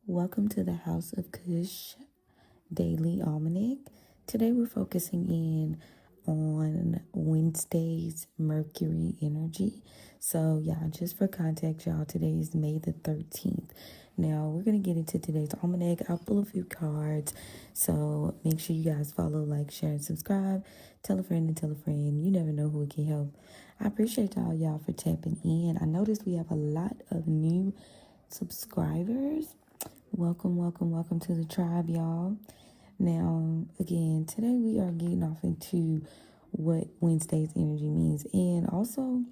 Welcome to the House of Cush Daily Almanac. Today we're focusing in on Wednesday's Mercury energy. So, just for context, y'all, today is May the 13th. Now, we're going to get into today's almanac. I'll pull a few cards. So, make sure you guys follow, like, share, and subscribe. Tell a friend and tell a friend. You never know who it can help. I appreciate y'all for tapping in. I noticed we have a lot of new subscribers. Welcome to the tribe, y'all. Now, again, today we are getting off into what Wednesday's energy means. And also,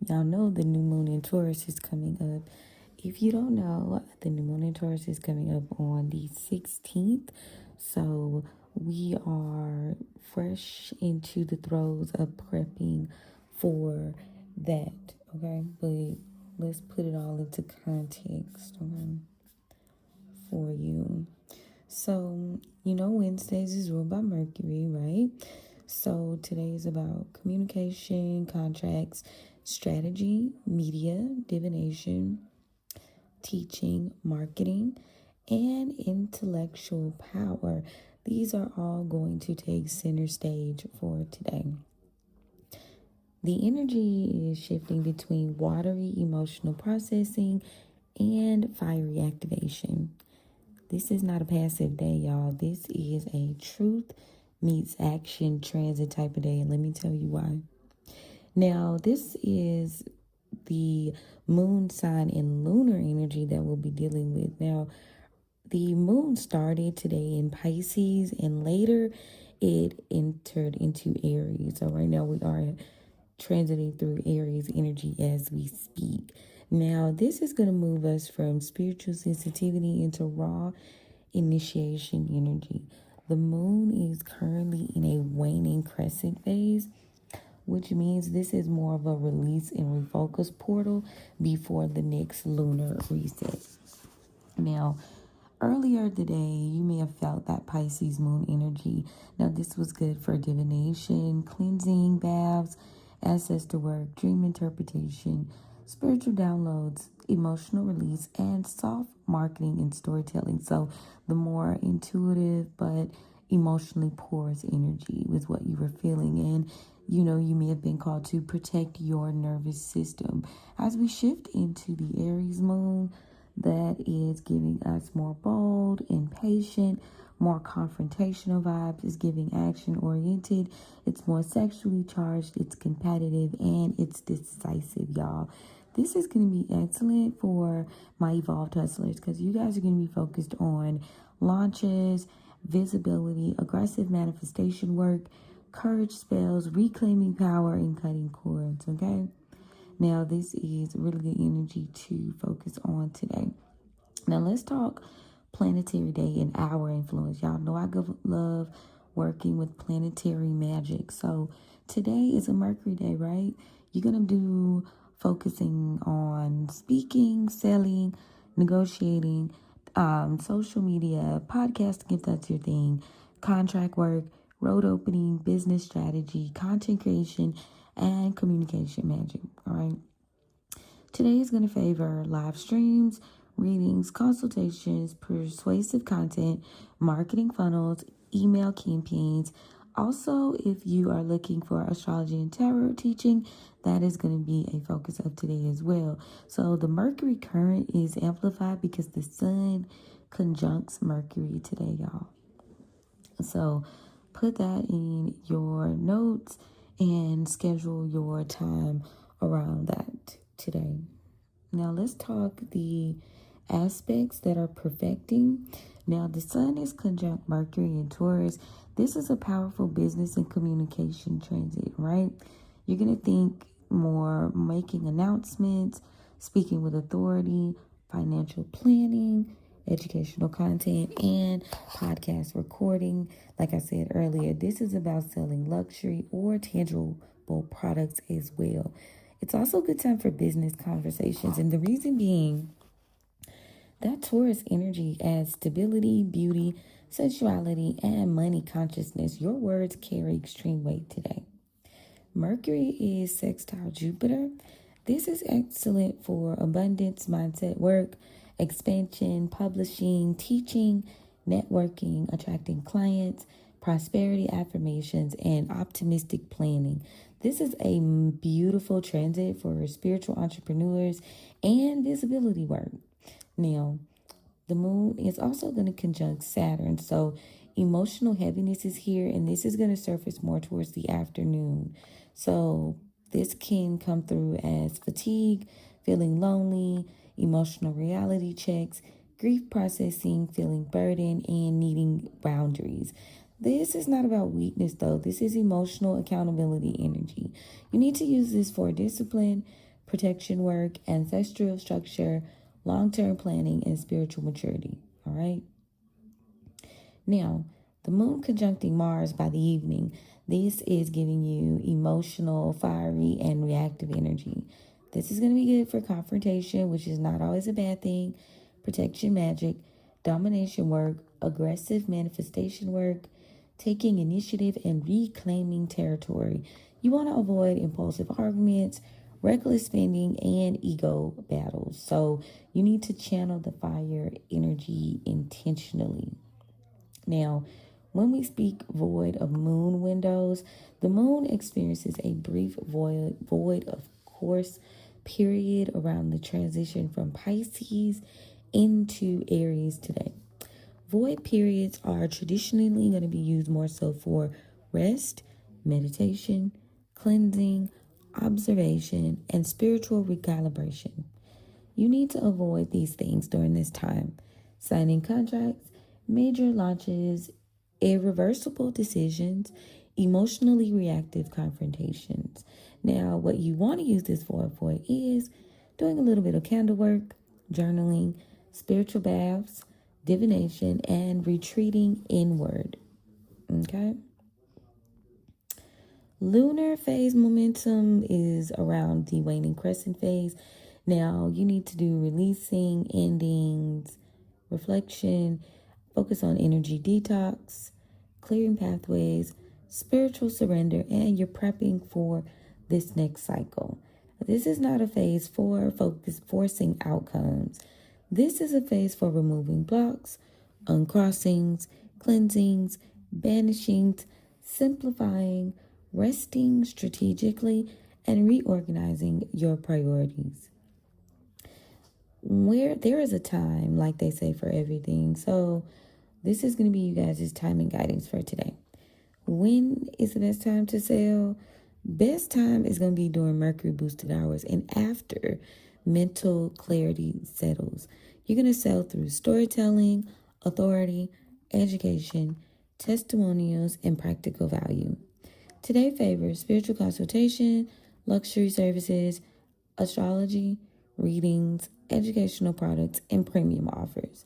y'all know the new moon in Taurus is coming up. If you don't know, the new moon in Taurus is coming up on the 16th. So we are fresh into the throes of prepping for that, okay? But let's put it all into context, okay, for you. So, Wednesdays is ruled by Mercury, right? So today is about communication, contracts, strategy, media, divination, teaching, marketing, and intellectual power. These are all going to take center stage for today. The energy is shifting between watery emotional processing and fiery activation. This is not a passive day, y'all. This is a truth meets action transit type of day, and let me tell you why. Now, this is the moon sign and lunar energy that we'll be dealing with. Now, the moon started today in Pisces, and later it entered into Aries. So right now we are transiting through Aries energy as we speak. Now, this is going to move us from spiritual sensitivity into raw initiation energy. The moon is currently in a waning crescent phase, which means this is more of a release and refocus portal before the next lunar reset. Now, earlier today, you may have felt that Pisces moon energy. Now, this was good for divination, cleansing, baths, ancestor work, dream interpretation, spiritual downloads, emotional release, and soft marketing and storytelling. So the more intuitive but emotionally porous energy was what you were feeling. And you may have been called to protect your nervous system. As we shift into the Aries moon, that is giving us more bold, impatient, more confrontational vibes. It's giving action oriented. It's more sexually charged. It's competitive and it's decisive, y'all. This is going to be excellent for my evolved hustlers because you guys are going to be focused on launches, visibility, aggressive manifestation work, courage spells, reclaiming power, and cutting cords, okay? Now, this is really good energy to focus on today. Now, let's talk planetary day and our influence. Y'all know I love working with planetary magic. So today is a Mercury day, right? You're going to do focusing on speaking, selling, negotiating, social media, podcasting if that's your thing, contract work, road opening, business strategy, content creation, and communication magic. All right. Today is going to favor live streams, readings, consultations, persuasive content, marketing funnels, email campaigns. Also, if you are looking for astrology and tarot teaching, that is going to be a focus of today as well. So the Mercury current is amplified because the sun conjuncts Mercury today, y'all. So put that in your notes and schedule your time around that today. Now let's talk the aspects that are perfecting. Now the sun is conjunct Mercury in Taurus. This is a powerful business and communication transit, right? You're going to think more making announcements, speaking with authority, financial planning, educational content, and podcast recording. Like I said earlier, this is about selling luxury or tangible products as well. It's also a good time for business conversations. And the reason being that Taurus energy adds stability, beauty, sensuality, and money consciousness. Your words carry extreme weight today. Mercury is sextile Jupiter. This is excellent for abundance, mindset work, expansion, publishing, teaching, networking, attracting clients, prosperity affirmations, and optimistic planning. This is a beautiful transit for spiritual entrepreneurs and visibility work. Now, the moon is also going to conjunct Saturn, so emotional heaviness is here, and this is going to surface more towards the afternoon. So this can come through as fatigue, feeling lonely, emotional reality checks, grief processing, feeling burdened, and needing boundaries. This is not about weakness, though. This is emotional accountability energy. You need to use this for discipline, protection work, ancestral structure, long-term planning, and spiritual maturity. All right. Now, the moon conjuncting Mars by the evening. This is giving you emotional, fiery, and reactive energy. This is going to be good for confrontation, which is not always a bad thing, protection magic, domination work, aggressive manifestation work, taking initiative, and reclaiming territory. You want to avoid impulsive arguments, reckless spending, and ego battles. So you need to channel the fire energy intentionally. Now, when we speak void of moon windows, the moon experiences a brief void of course period around the transition from Pisces into Aries today. Void periods are traditionally going to be used more so for rest, meditation, cleansing, observation, and spiritual recalibration. You need to avoid these things during this time. Signing contracts, major launches, irreversible decisions, emotionally reactive confrontations. Now, what you want to use this for is doing a little bit of candle work, journaling, spiritual baths, divination, and retreating inward. Okay? Lunar phase momentum is around the waning crescent phase. Now, you need to do releasing, endings, reflection, focus on energy detox, clearing pathways, spiritual surrender, and you're prepping for this next cycle. This is not a phase for forcing outcomes. This is a phase for removing blocks, uncrossings, cleansings, banishings, simplifying, resting strategically, and reorganizing your priorities. Where there is a time, like they say, for everything. So this is going to be you guys' timing guidance for today. When is the best time to sell? Best time is going to be during Mercury boosted hours and after mental clarity settles. You're going to sell through storytelling, authority, education, testimonials, and practical value. Today favors spiritual consultation, luxury services, astrology, readings, educational products, and premium offers.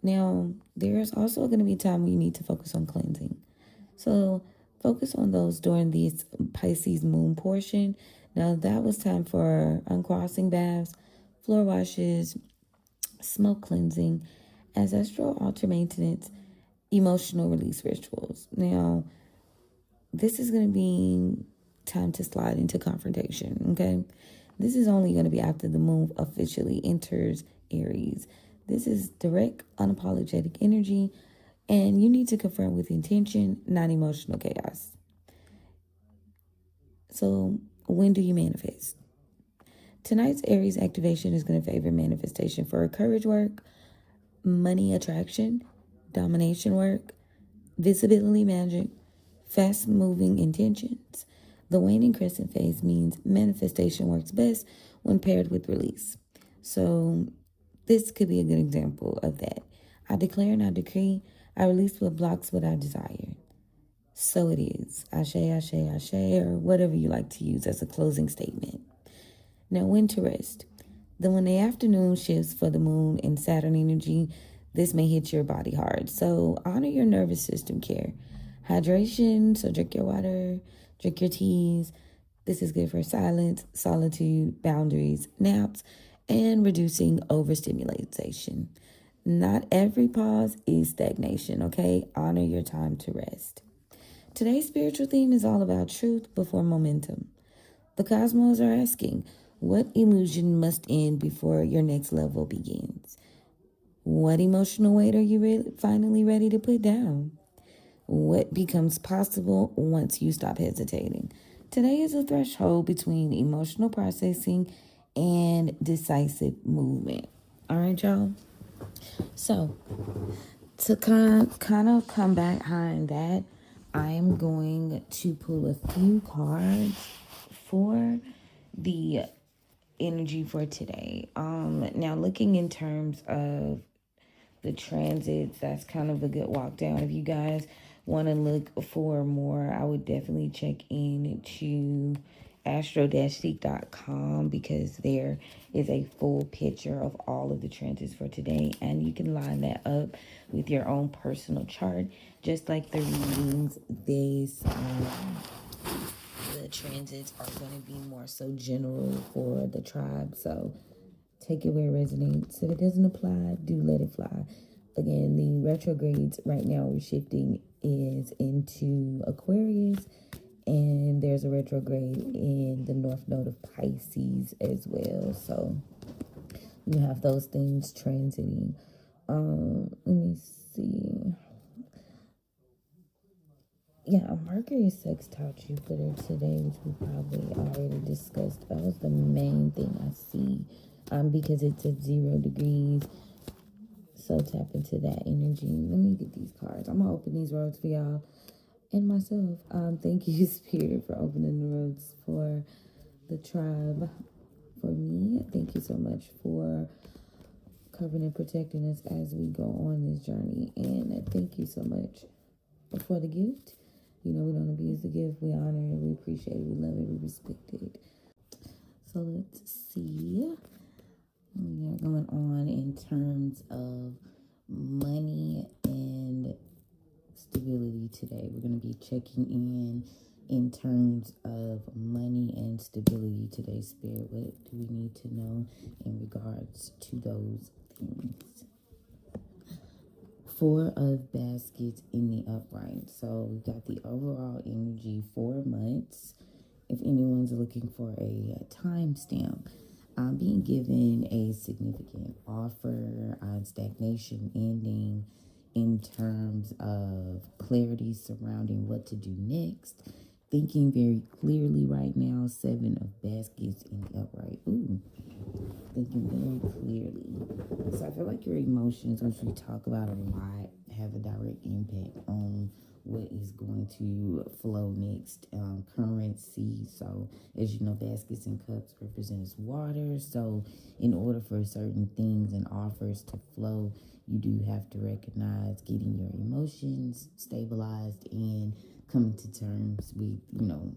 Now, there's also going to be time when you need to focus on cleansing. So focus on those during this Pisces moon portion. Now, that was time for uncrossing baths, floor washes, smoke cleansing, ancestral altar maintenance, emotional release rituals. Now, this is going to be time to slide into confrontation, okay? This is only going to be after the moon officially enters Aries. This is direct, unapologetic energy, and you need to confront with intention, not emotional chaos. So, when do you manifest? Tonight's Aries activation is going to favor manifestation for courage work, money attraction, domination work, visibility magic, fast-moving intentions. The waning crescent phase means manifestation works best when paired with release. So this could be a good example of that. I declare and I decree, I release what blocks what I desire. So it is. Ashe, ashe, ashe, or whatever you like to use as a closing statement. Now, when to rest. Then when the afternoon shifts for the moon and Saturn energy, this may hit your body hard. So honor your nervous system care. Hydration, so drink your water, drink your teas. This is good for silence, solitude, boundaries, naps, and reducing overstimulation. Not every pause is stagnation, okay? Honor your time to rest. Today's spiritual theme is all about truth before momentum. The cosmos are asking, What illusion must end before your next level begins? What emotional weight are you finally ready to put down? What becomes possible once you stop hesitating? Today is a threshold between emotional processing and decisive movement. All right, y'all? So, to kind of come back behind that, I am going to pull a few cards for the energy for today. Now looking in terms of the transits, that's kind of a good walk down. If you guys want to look for more, I would definitely check in to astro-seek.com because there is a full picture of all of the transits for today, and you can line that up with your own personal chart. Just like the readings, the transits are going to be more so general for the tribe, so take it where it resonates. If it doesn't apply, do let it fly. Again, the retrogrades right now we're shifting is into Aquarius, and there's a retrograde in the North Node of Pisces as well. So you have those things transiting. Let me see. Yeah, Mercury sextile Jupiter today, which we probably already discussed. That was the main thing I see. Because it's at 0 degrees. So tap into that energy. Let me get these cards. I'm gonna open these roads for y'all and myself. Thank you, Spirit, for opening the roads for the tribe. For me, thank you so much for covering and protecting us as we go on this journey. And thank you so much for the gift. You know, we don't abuse the gift. We honor it. We appreciate it. We love it. We respect it. So let's see. We are going on in terms of money and stability today. We're going to be checking in terms of money and stability today, Spirit. What do we need to know in regards to those things? 4 of baskets in the upright. So we've got the overall energy 4 months. If anyone's looking for a timestamp, I'm being given a significant offer, stagnation ending in terms of clarity surrounding what to do next. Thinking very clearly right now, 7 of baskets in the upright. Ooh, thinking very clearly. So I feel like your emotions, which we talk about a lot, have a direct impact on what is going to flow next. Currency. So as you know, baskets and cups represents water. So in order for certain things and offers to flow, you do have to recognize getting your emotions stabilized and coming to terms with, you know,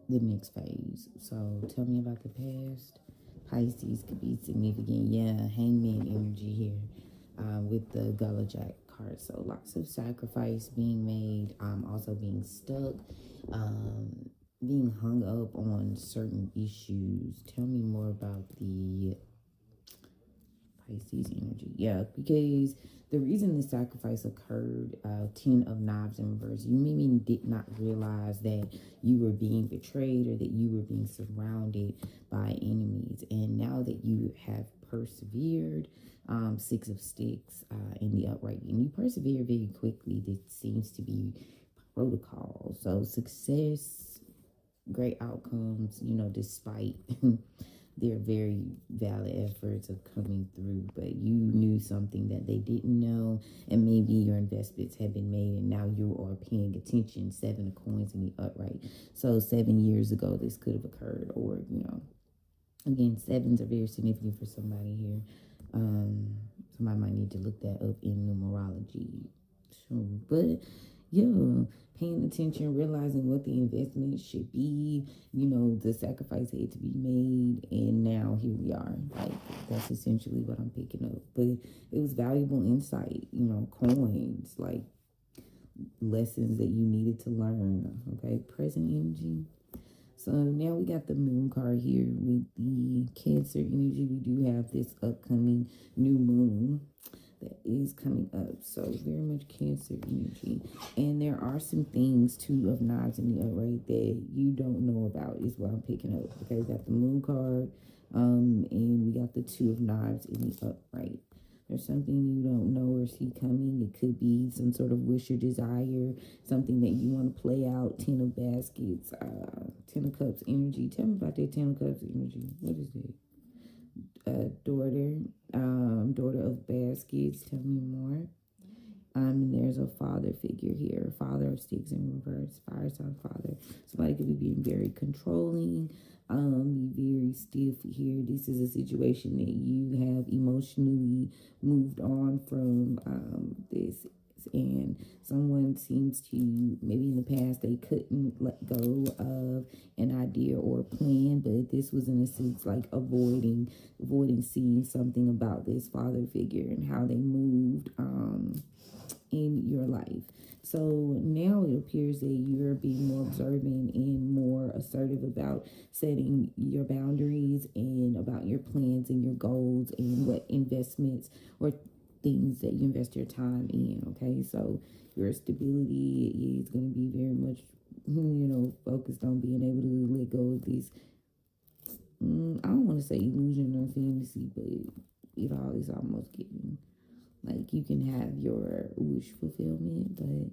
the next phase. So tell me about the past. Pisces could be significant. Yeah, hangman energy here with the Gala Jack card. So lots of sacrifice being made, also being stuck, being hung up on certain issues. Tell me more about the Pisces energy. Yeah, because the reason the sacrifice occurred, 10 of knives in reverse, you maybe did not realize that you were being betrayed or that you were being surrounded by enemies. And now that you have persevered, 6 of sticks in the upright, and you persevere very quickly. This seems to be protocol. So success, great outcomes, you know, despite their very valid efforts of coming through, but you knew something that they didn't know, and maybe your investments have been made and now you are paying attention. 7 of coins in the upright. So 7 years ago this could have occurred, or, you know, again, 7s are very significant for somebody here. Somebody might need to look that up in numerology. So, but yeah, paying attention, realizing what the investment should be, you know, the sacrifice had to be made, and now here we are. Like, that's essentially what I'm picking up. But it was valuable insight, you know, coins, like lessons that you needed to learn. Okay, present energy. So now we got the moon card here with the Cancer energy. We do have this upcoming new moon that is coming up. So very much Cancer energy. And there are some things, Two of Knives in the upright, that you don't know about is what I'm picking up. Okay, we got the Moon card, and we got the Two of Knives in the upright. There's something you don't know or see coming. It could be some sort of wish or desire, something that you want to play out. Ten of Baskets, Ten of Cups energy. Tell me about that Ten of Cups energy. What is it? Daughter of Baskets. Tell me more. And there's a father figure here. Father of Sticks in reverse. Fire sign father. Somebody could be being very controlling. Be very stiff here. This is a situation that you have emotionally moved on from this. And someone seems to, maybe in the past, they couldn't let go of an idea or a plan, but this was in a sense like avoiding seeing something about this father figure and how they moved in your life. So now it appears that you're being more observant and more assertive about setting your boundaries and about your plans and your goals and what investments or things that you invest your time in. Okay, so your stability is going to be very much, focused on being able to let go of these, I don't want to say illusion or fantasy, but it all is almost giving. Like, you can have your wish fulfillment, but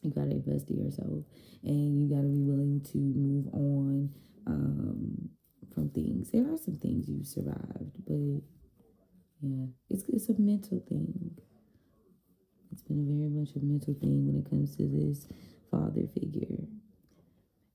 you got to invest in yourself, and you got to be willing to move on from things. There are some things you survived, but yeah, it's a mental thing. It's been very much a mental thing when it comes to this father figure.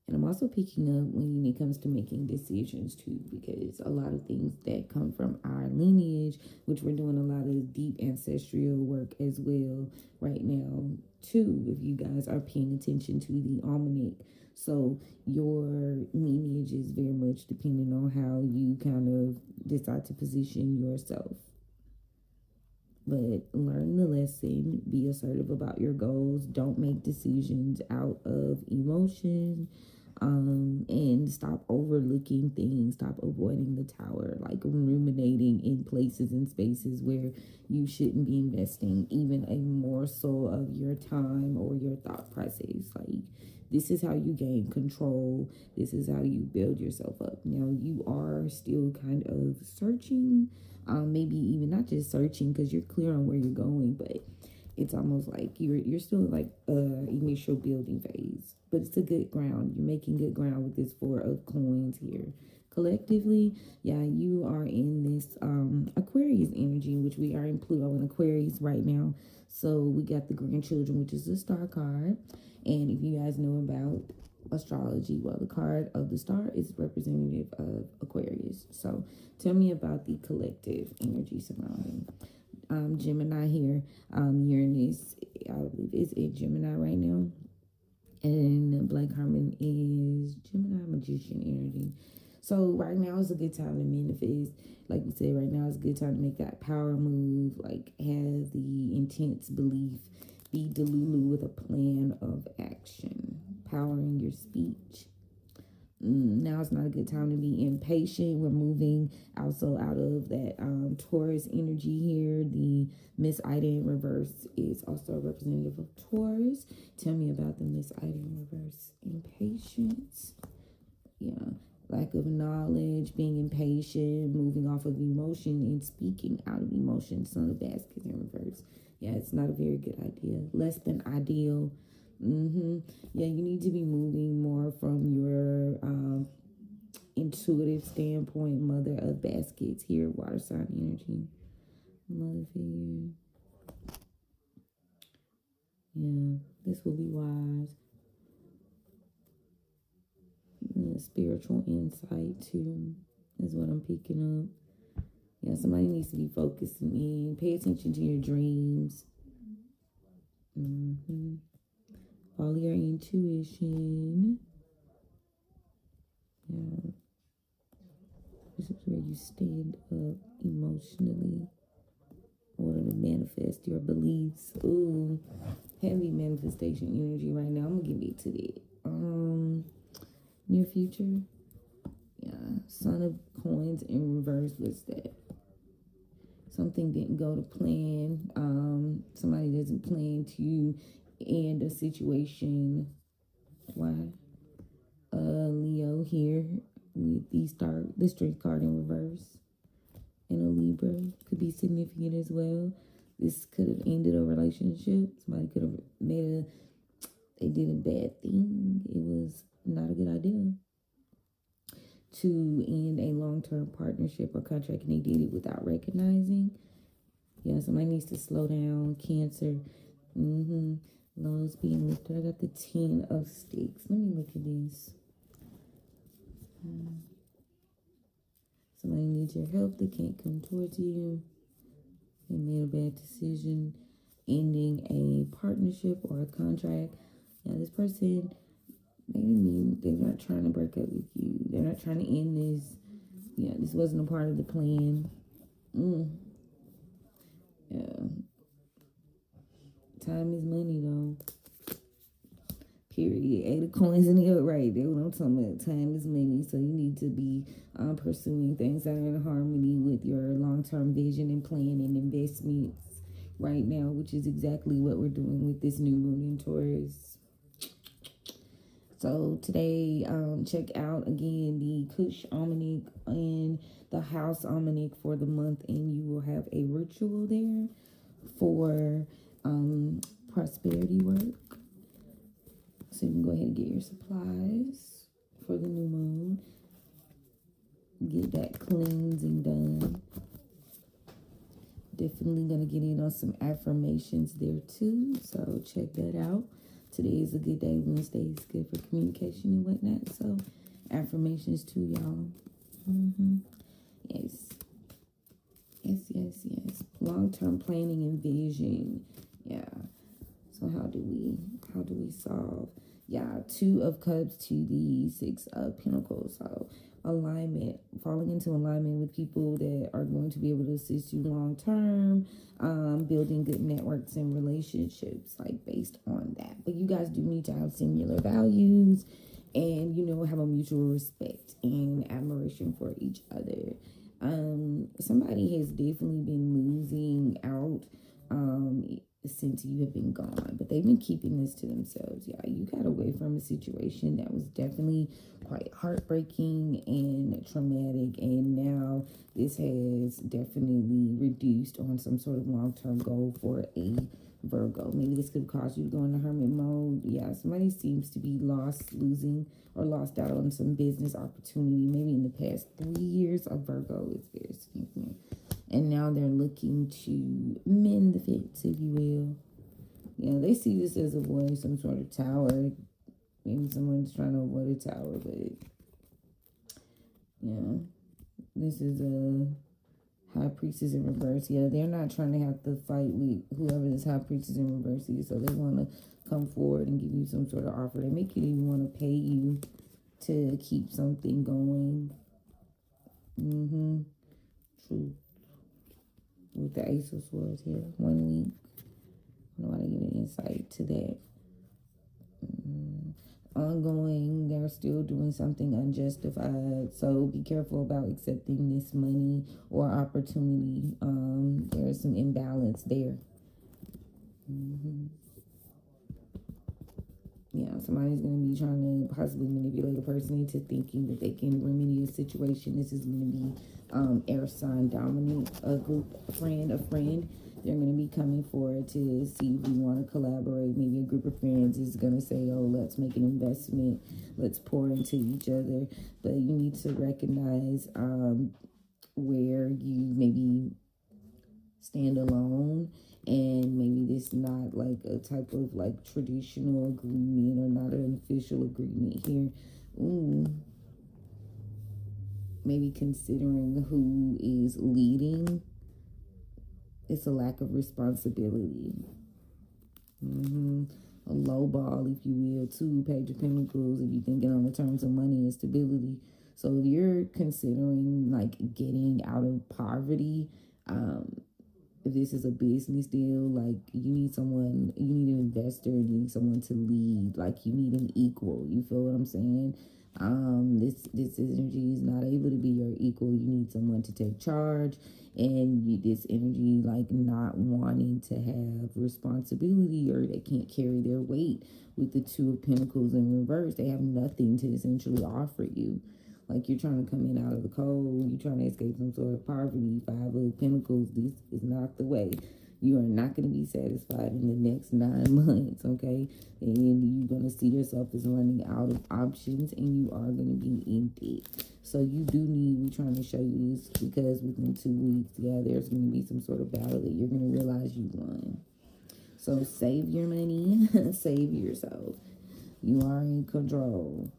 And I'm also picking up when it comes to making decisions too, because a lot of things that come from our lineage, which we're doing a lot of deep ancestral work as well right now too, if you guys are paying attention to the almanac. So your lineage is very much dependent on how you kind of decide to position yourself. But learn the lesson, be assertive about your goals, don't make decisions out of emotion, and stop overlooking things, stop avoiding the tower, like ruminating in places and spaces where you shouldn't be investing even a morsel of your time or your thought process. Like, this is how you gain control. This is how you build yourself up. Now, you are still kind of searching, maybe even not just searching because you're clear on where you're going, but it's almost like you're still like initial building phase, but it's a good ground. You're making good ground with this Four of Coins here. Collectively, yeah, you are in this Aquarius energy, which we are in Pluto and Aquarius right now. So we got the grandchildren, which is the star card. And if you guys know about astrology, well, the card of the star is representative of Aquarius. So tell me about the collective energy surrounding Gemini here. Uranus, I believe, is in Gemini right now. And Black Harmon is Gemini Magician energy. So right now is a good time to manifest. Like we said, right now is a good time to make that power move. Like, have the intense belief. Be Delulu with a plan of action. Powering your speech. Now it's not a good time to be impatient. We're moving also out of that Taurus energy here. The Miss Ida in reverse is also a representative of Taurus. Tell me about the Miss Ida in reverse. Impatience. Yeah. Lack of knowledge, being impatient, moving off of emotion and speaking out of emotion. Son of Baskets in reverse. Yeah, it's not a very good idea. Less than ideal. Yeah, you need to be moving more from your intuitive standpoint. Mother of Baskets here, water sign energy. Mother figure. Yeah, this will be wise. Spiritual insight too is what I'm picking up. Yeah, somebody needs to be focusing in. Pay attention to your dreams. Follow your intuition. Yeah. This is where you stand up emotionally in order to manifest your beliefs. Ooh, heavy manifestation energy right now. I'm gonna get into that. Near future. Yeah, Son of Coins in reverse. What's that? something didn't go to plan. Somebody doesn't plan to end a situation. Why? Leo here with the Strength card in reverse, and a Libra could be significant as well. This could have ended a relationship. Somebody could have they did a bad thing. It was not a good idea to end a long-term partnership or contract, and they did it without recognizing. Yeah, somebody needs to slow down. Cancer. Lows being lifted. I got the 10 of Sticks. Let me look at this. Somebody needs your help. They can't come towards you. They made a bad decision ending a partnership or a contract. Yeah, this person, maybe they're not trying to break up with you. They're not trying to end this. Yeah, this wasn't a part of the plan. Yeah. Time is money, though. Period. 8 of coins in the upright. That's what I'm talking about. Time is money. So you need to be pursuing things that are in harmony with your long-term vision and plan and investments right now, which is exactly what we're doing with this new moon in Taurus. So today, check out again the Cush Almanac and the Haus Almanac for the month, and you will have a ritual there for prosperity work. So you can go ahead and get your supplies for the new moon. Get that cleansing done. Definitely going to get in on some affirmations there too. So check that out. Today is a good day. Wednesday is good for communication and whatnot. So affirmations too, y'all. Yes. Long-term planning and vision. Yeah. So how do we solve? Yeah, 2 of Cups to the 6 of Pentacles. So alignment, falling into alignment with people that are going to be able to assist you long term, building good networks and relationships, like based on that. But you guys do need to have similar values and, have a mutual respect and admiration for each other. Somebody has definitely been losing out since you have been gone, but they've been keeping this to themselves. Yeah, you got away from a situation that was definitely quite heartbreaking and traumatic, and now this has definitely reduced on some sort of long-term goal for a Virgo. Maybe this could cause you to go into hermit mode. Yeah, somebody seems to be lost out on some business opportunity. Maybe in the past 3 years, a Virgo is very significant. And now they're looking to mend the fence, if you will. Yeah, they see this as avoiding some sort of tower. Maybe someone's trying to avoid a tower, but yeah, this is a High Priestess in reverse. Yeah, they're not trying to have to fight with whoever this High Priestess in reverse is. So they want to come forward and give you some sort of offer. They make it even want to pay you to keep something going. True. With the Ace of Swords here. 1 week. I want to give an insight to that. Ongoing, they're still doing something unjustified. So be careful about accepting this money or opportunity. There's some imbalance there. Yeah, somebody's going to be trying to possibly manipulate a person into thinking that they can remedy a situation. This is going to be air sign dominant, a friend. They're going to be coming forward to see if we want to collaborate. Maybe a group of friends is going to say, oh, let's make an investment. Let's pour into each other. But you need to recognize where you maybe stand alone, and maybe this not like a type of like traditional agreement or not an official agreement here. Maybe considering who is leading, it's a lack of responsibility. A low ball, if you will, 2 Page of Pentacles, if you're thinking on the terms of money and stability. So if you're considering like getting out of poverty, if this is a business deal, like you need someone, you need an investor, you need someone to lead, like you need an equal. You feel what I'm saying? This energy is not able to be your equal. You need someone to take charge, and this energy like not wanting to have responsibility, or they can't carry their weight with the Two of Pentacles in reverse. They have nothing to essentially offer you. Like you're trying to come in out of the cold, you're trying to escape some sort of poverty. Five of Pentacles, this is not the way. You are not going to be satisfied in the next 9 months, okay? And you're going to see yourself as running out of options, and you are going to be in debt. So you do need, we're trying to show you this because within 2 weeks, yeah, there's going to be some sort of battle that you're going to realize you won. So save your money, save yourself. You are in control.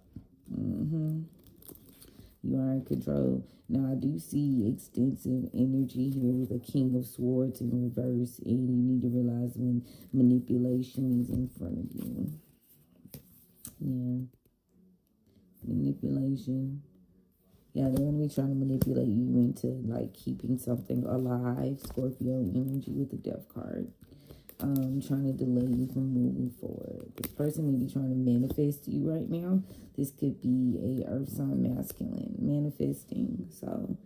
You are in control. Now, I do see extensive energy here with a King of Swords in reverse, and you need to realize when manipulation is in front of you. Yeah. Manipulation. Yeah, they're going to be trying to manipulate you into, like, keeping something alive. Scorpio energy with the Death card. Trying to delay you from moving forward. This person may be trying to manifest you right now. This could be a earth sign masculine manifesting. So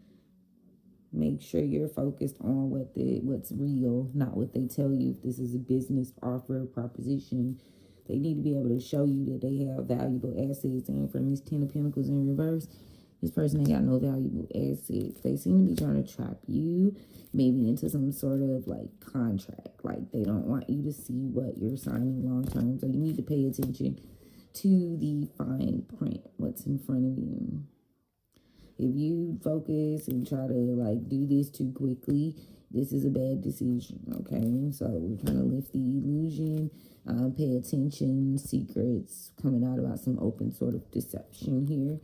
make sure you're focused on what's real, not what they tell you. If this is a business offer, proposition, they need to be able to show you that they have valuable assets. And from this 10 of Pentacles in reverse, this person ain't got no valuable assets. They seem to be trying to trap you, maybe into some sort of like contract. Like they don't want you to see what you're signing long term. So you need to pay attention to the fine print, what's in front of you. If you focus and try to like do this too quickly, this is a bad decision, okay? So we're trying to lift the illusion, pay attention, secrets coming out about some open sort of deception here.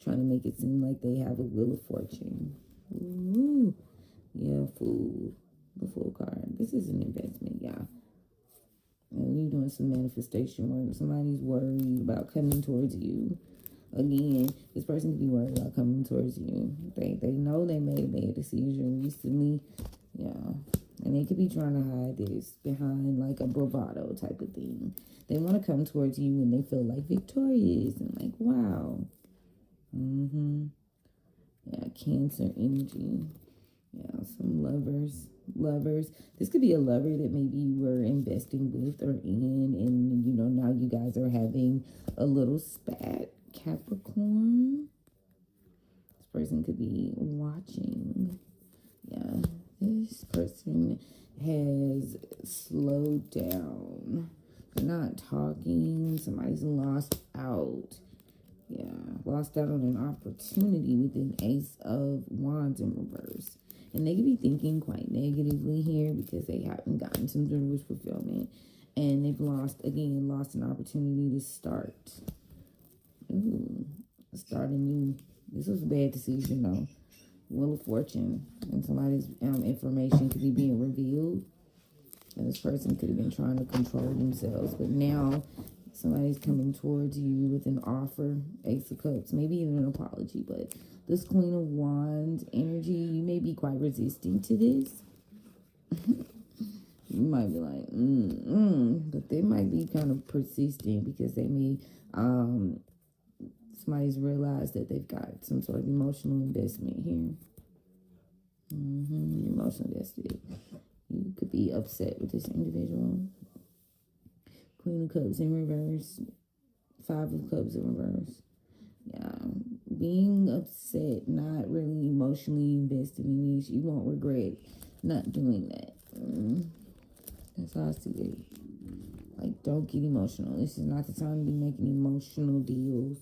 Trying to make it seem like they have a wheel of fortune. Ooh. Yeah, fool. The Fool card. This is an investment, yeah. And you're doing some manifestation work. Somebody's worried about coming towards you. Again, this person could be worried about coming towards you. They know they made a bad decision recently. Yeah. And they could be trying to hide this behind like a bravado type of thing. They want to come towards you when they feel like victorious and like, wow. Yeah, Cancer energy. Yeah, some lovers. This could be a lover that maybe you were investing with or in, and you know now you guys are having a little spat. Capricorn. This person could be watching. Yeah, this person has slowed down. They're not talking. Somebody's lost out. Yeah, lost out on an opportunity with an Ace of Wands in reverse. And they could be thinking quite negatively here because they haven't gotten some sort of wish fulfillment. And they've lost an opportunity to start. Start anew. This was a bad decision, though. Wheel of Fortune. And somebody's information could be being revealed. And this person could have been trying to control themselves. But now somebody's coming towards you with an offer. Ace of Cups. Maybe even an apology. But this Queen of Wands energy, you may be quite resisting to this. You might be like, but they might be kind of persistent because they may, somebody's realized that they've got some sort of emotional investment here. Emotional invested. You could be upset with this individual. Queen of Cups in reverse. Five of Cups in reverse. Yeah. Being upset, not really emotionally invested in this. You won't regret not doing that. That's how I see it. Like, don't get emotional. This is not the time to be making emotional deals.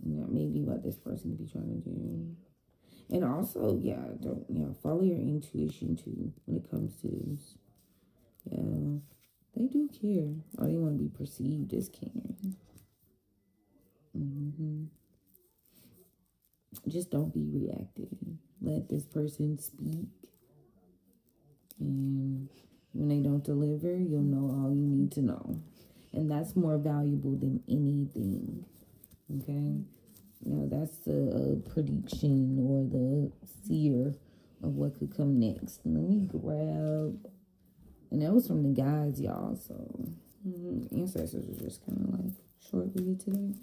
And that may be what this person could be trying to do. And also, follow your intuition too when it comes to this. Yeah, they do care. Or they want to be perceived as caring. Just don't be reactive. Let this person speak. And when they don't deliver, you'll know all you need to know. And that's more valuable than anything. Okay? That's the prediction or the seer of what could come next. Let me grab, and that was from the guides, y'all. So ancestors are just kind of like short with it today.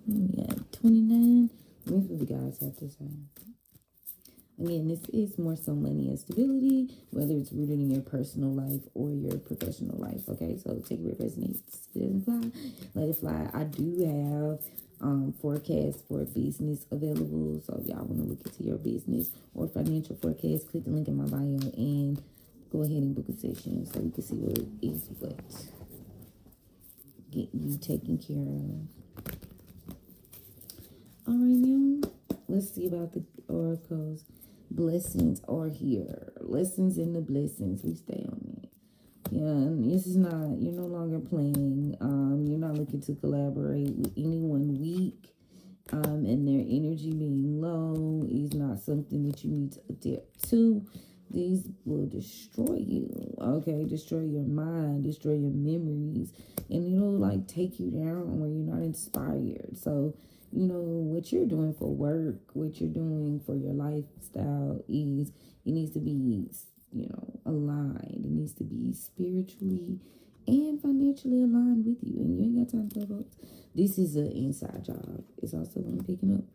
We got 29. Let me see what the guys have to say. Again, this is more so money and stability, whether it's rooted in your personal life or your professional life. Okay, so take it where it resonates. Let it fly. I do have forecasts for business available. So if y'all want to look into your business or financial forecast, click the link in my bio and go ahead and book a session so we can see what is what. Get you taken care of. All right, now let's see about the oracles. Blessings are here. Lessons in the blessings. We stay on it. Yeah, this is not, you're no longer playing. You're not looking to collaborate with anyone weak. And their energy being low is not something that you need to adapt to. These will destroy you. Okay, destroy your mind, destroy your memories, and it'll like take you down where you're not inspired. So, you know, what you're doing for work, what you're doing for your lifestyle it needs to be, you know, aligned. It needs to be spiritually and financially aligned with you. And you ain't got time to play both. This is an inside job. It's also what I'm picking up.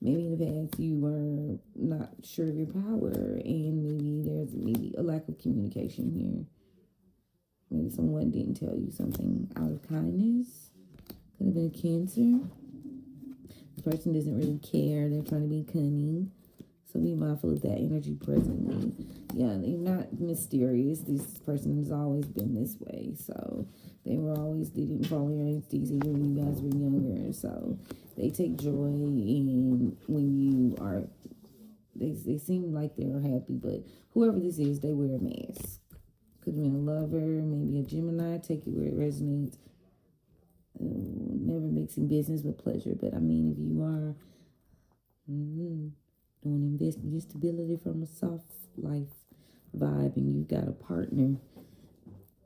Maybe in the past you were not sure of your power, and maybe there's a lack of communication here. Maybe someone didn't tell you something out of kindness. Could have been a Cancer. The person doesn't really care. They're trying to be cunning. So be mindful of that energy presently. Yeah, they're not mysterious. This person has always been this way. So they didn't follow your anesthesia when you guys were younger. So they take joy in when you are, they seem like they're happy, but whoever this is, they wear a mask. Could have been a lover, maybe a Gemini. Take it where it resonates. Never mixing business with pleasure, but I mean, if you are doing investment stability from a soft life vibe and you got a partner,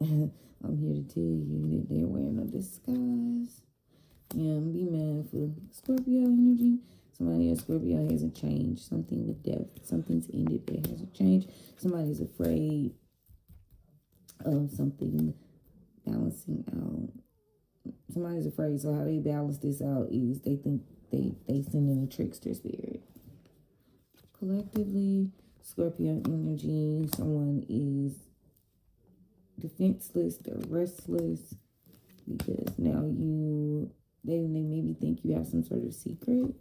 I'm here to tell you that they're wearing a disguise. Yeah, be mindful. Scorpio energy. Somebody at Scorpio hasn't changed. Something with depth. Something's ended, but it hasn't changed. Somebody's afraid of something balancing out. Somebody's afraid. So how they balance this out is they think they send in a trickster spirit. Collectively, Scorpio energy, someone is defenseless, they're restless, because now they maybe think you have some sort of secret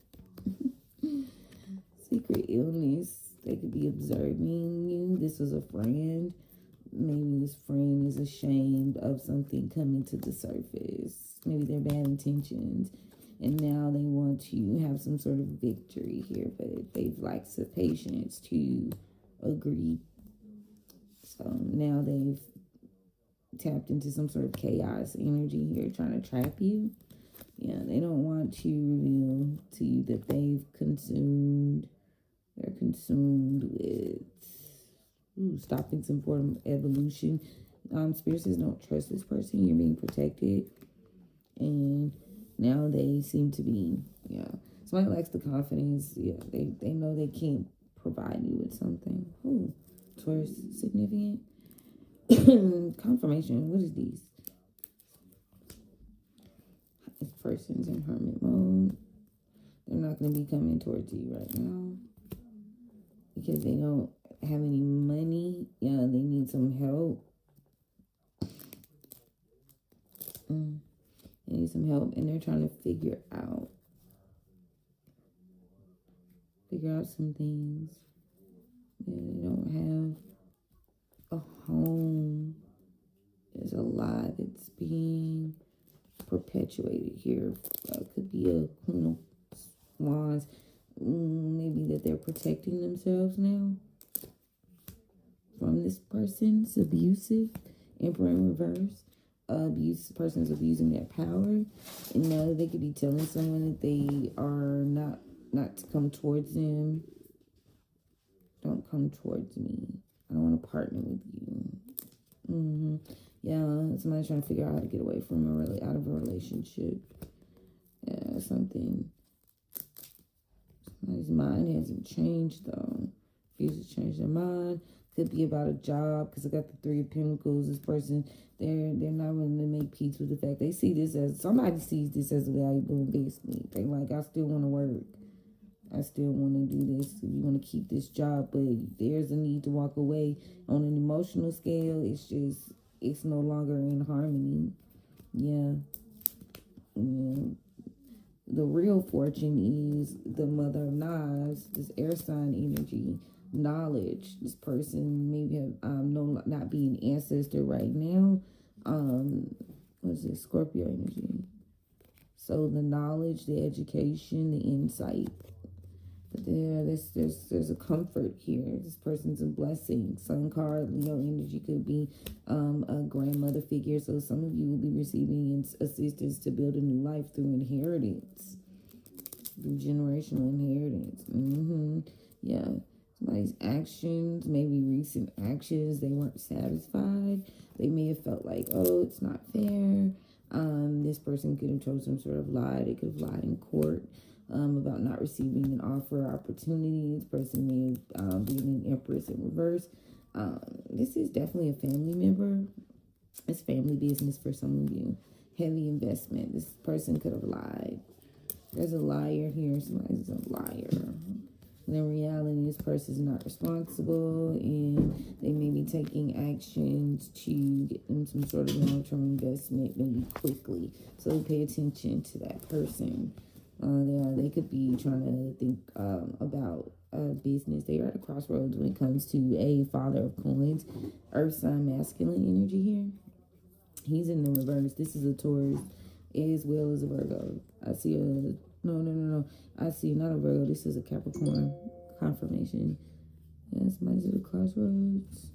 illness. They could be observing you. This was a friend. Maybe this friend is ashamed of something coming to the surface. Maybe they're bad intentions. And now they want to have some sort of victory here, but they've lacked the patience to agree. So now they've tapped into some sort of chaos energy here, trying to trap you. Yeah, they don't want to reveal to you that they're consumed with stopping some form of evolution. Spirit says don't trust this person. You're being protected. And now they seem to be, somebody lacks the confidence. Yeah, they know they can't provide you with something. Taurus, significant. Confirmation. What is these? This person's in hermit mode. They're not going to be coming towards you right now because they don't have any money. Yeah, they need some help. They need some help, and they're trying to figure out some things. They don't have a home. There's a lot that's being perpetuated here. Could be a Queen of Wands. Maybe that they're protecting themselves now from this person's abusive. Emperor in reverse. Person's abusing their power, and now they could be telling someone that they are not to come towards them. Don't come towards me. I don't want to partner with you. Yeah, somebody's trying to figure out how to get away from out of a relationship. Yeah, something. Somebody's mind hasn't changed though. refuse to change their mind. Could be about a job, because I got the Three of Pentacles. This person, they're not willing to make peace with the fact they see this as, somebody sees this as a valuable investment. They like, I still want to work. I still want to do this. You want to keep this job, but there's a need to walk away. On an emotional scale, it's no longer in harmony. Yeah. The real fortune is the Mother of Knives, this air sign energy, knowledge. This person maybe have not being ancestor right now. What's it? Scorpio energy. So the knowledge, the education, the insight. But there's a comfort here. This person's a blessing. Sun card, Leo energy could be a grandmother figure. So some of you will be receiving assistance to build a new life through inheritance, through generational inheritance. Yeah, somebody's actions, maybe recent actions, they weren't satisfied. They may have felt like, oh, it's not fair. This person could have told some sort of lie. They could have lied in court about not receiving an offer or opportunity. This person may have been an Empress in reverse. This is definitely a family member. It's family business for some of you. Heavy investment. This person could have lied. There's a liar here. Somebody's a liar. And in reality, this person is not responsible, and they may be taking actions to get them some sort of long-term investment, maybe quickly. So pay attention to that person. They could be trying to think about business. They are at a crossroads when it comes to a Father of Coins, Earth sign masculine energy here. He's in the reverse. This is a Taurus as well as a Virgo. I see a no. I see not a Virgo. This is a Capricorn confirmation. Yeah, somebody's at a crossroads.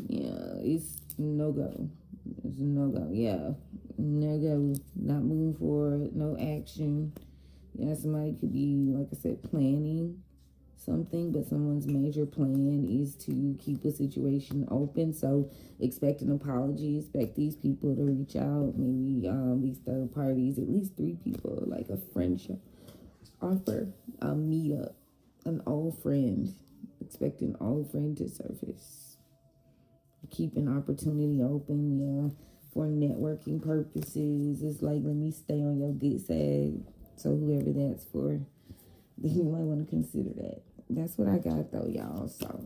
Yeah, it's no go. It's no go. Yeah, no go. Not moving forward. No action. Yeah, somebody could be, like I said, planning something, but someone's major plan is to keep a situation open. So expect an apology, expect these people to reach out, maybe these third parties, at least 3 people, like a friendship offer, a meetup, an old friend, expect an old friend to surface. Keep an opportunity open, yeah, for networking purposes. It's like, let me stay on your good side. So whoever that's for, then you might want to consider that. That's what I got though, y'all. So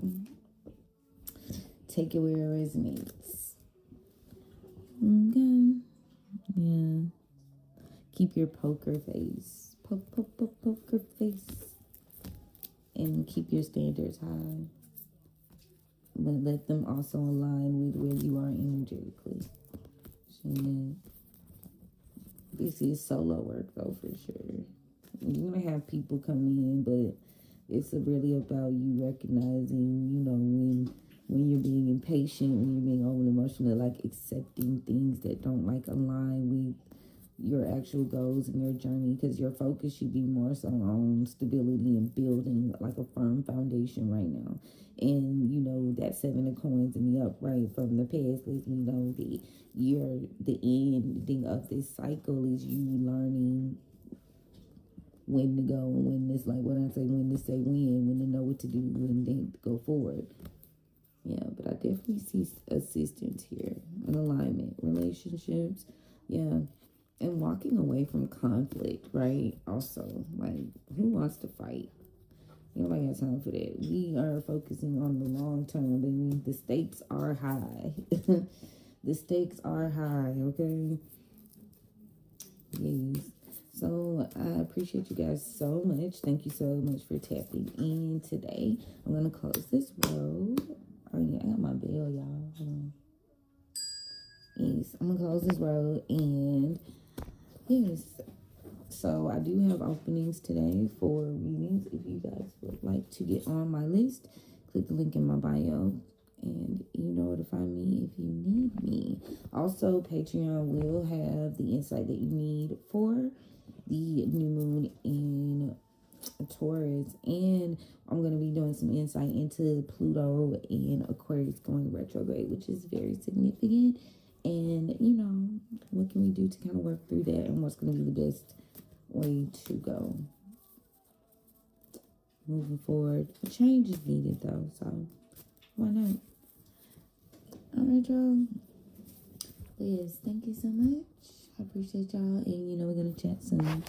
take it where it resonates. Okay. Yeah. Keep your poker face. Poker face. And keep your standards high. But let them also align with where you are energetically. So, this is solo work though, for sure. You're going to have people come in, but it's really about you recognizing, when you're being impatient, when you're being over emotional, like accepting things that don't like align with your actual goals and your journey, because your focus should be more so on stability and building like a firm foundation right now. And that 7 of coins in the upright from the past lets me know that the ending of this cycle is you learning when to go and when this, like what I say, when to say when to know what to do, when to go forward. Yeah, but I definitely see assistance here, an alignment, relationships, yeah, and walking away from conflict, right? Also, like, who wants to fight? Nobody has time for that. We are focusing on the long term, baby. The stakes are high. The stakes are high, okay? Yes. So I appreciate you guys so much. Thank you so much for tapping in today. I'm going to close this row. Oh, yeah, I got my bell, y'all. Hold on. Yes, I'm going to close this row. And, yes, so I do have openings today for readings. If you guys would like to get on my list, click the link in my bio. And you know where to find me if you need me. Also, Patreon will have the insight that you need for the new moon in Taurus, and I'm going to be doing some insight into Pluto and Aquarius going retrograde, which is very significant. And what can we do to kind of work through that, and what's going to be the best way to go. moving forward. A change is needed though, so why not? All right, y'all. Yes, thank you so much. I appreciate y'all, and we're gonna chat soon.